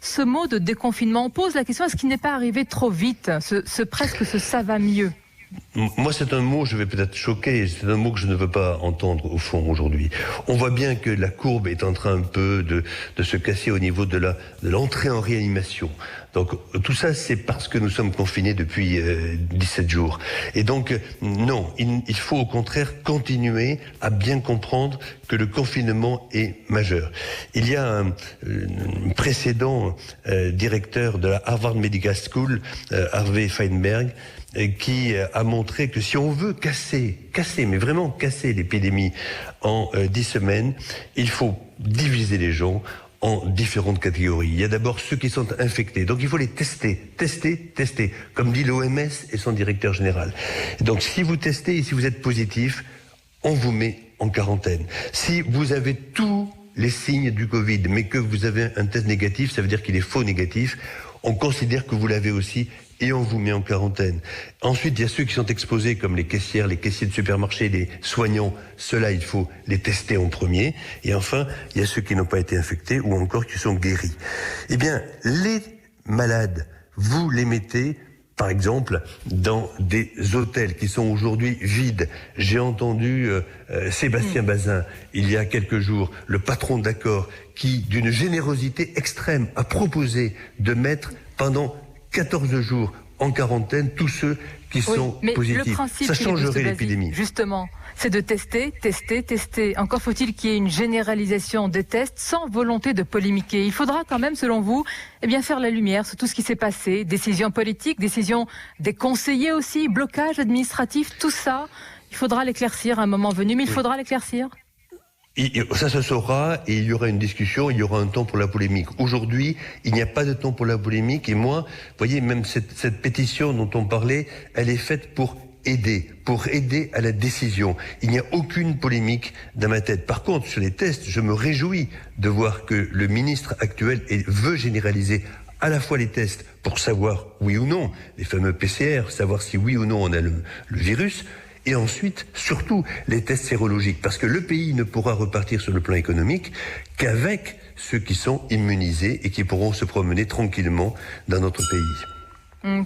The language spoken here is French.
ce mot de déconfinement. On pose la question, est-ce qu'il n'est pas arrivé trop vite, ce ça va mieux? Moi, c'est un mot, je vais peut-être choquer, c'est un mot que je ne veux pas entendre au fond aujourd'hui. On voit bien que la courbe est en train un peu de se casser au niveau de l'entrée en réanimation. Donc tout ça, c'est parce que nous sommes confinés depuis 17 jours. Et donc, non, il faut au contraire continuer à bien comprendre que le confinement est majeur. Il y a un précédent directeur de la Harvard Medical School, Harvey Feinberg, qui a montré que si on veut casser, mais vraiment casser l'épidémie en 10 semaines, il faut diviser les gens en différentes catégories. Il y a d'abord ceux qui sont infectés. Donc il faut les tester, comme dit l'OMS et son directeur général. Donc si vous testez et si vous êtes positif, on vous met en quarantaine. Si vous avez tous les signes du Covid, mais que vous avez un test négatif, ça veut dire qu'il est faux négatif, on considère que vous l'avez aussi et on vous met en quarantaine. Ensuite, il y a ceux qui sont exposés, comme les caissières, les caissiers de supermarché, les soignants. Ceux-là, il faut les tester en premier. Et enfin, il y a ceux qui n'ont pas été infectés ou encore qui sont guéris. Eh bien, les malades, vous les mettez, par exemple, dans des hôtels qui sont aujourd'hui vides. J'ai entendu Sébastien Bazin, il y a quelques jours, le patron d'Accor, qui, d'une générosité extrême, a proposé de mettre pendant 14 jours en quarantaine tous ceux qui sont positifs. Le principe, ça changerait l'épidémie. Justement, c'est de tester. Encore faut-il qu'il y ait une généralisation des tests sans volonté de polémiquer. Il faudra quand même, selon vous, faire la lumière sur tout ce qui s'est passé. Décisions politiques, décisions des conseillers aussi, blocage administratif, tout ça. Il faudra l'éclaircir à un moment venu, mais il faudra l'éclaircir. Ça se saura et il y aura une discussion, il y aura un temps pour la polémique. Aujourd'hui, il n'y a pas de temps pour la polémique et moi, vous voyez, même cette pétition dont on parlait, elle est faite pour aider à la décision. Il n'y a aucune polémique dans ma tête. Par contre, sur les tests, je me réjouis de voir que le ministre actuel veut généraliser à la fois les tests pour savoir oui ou non, les fameux PCR, savoir si oui ou non on a le virus, et ensuite, surtout, les tests sérologiques. Parce que le pays ne pourra repartir sur le plan économique qu'avec ceux qui sont immunisés et qui pourront se promener tranquillement dans notre pays.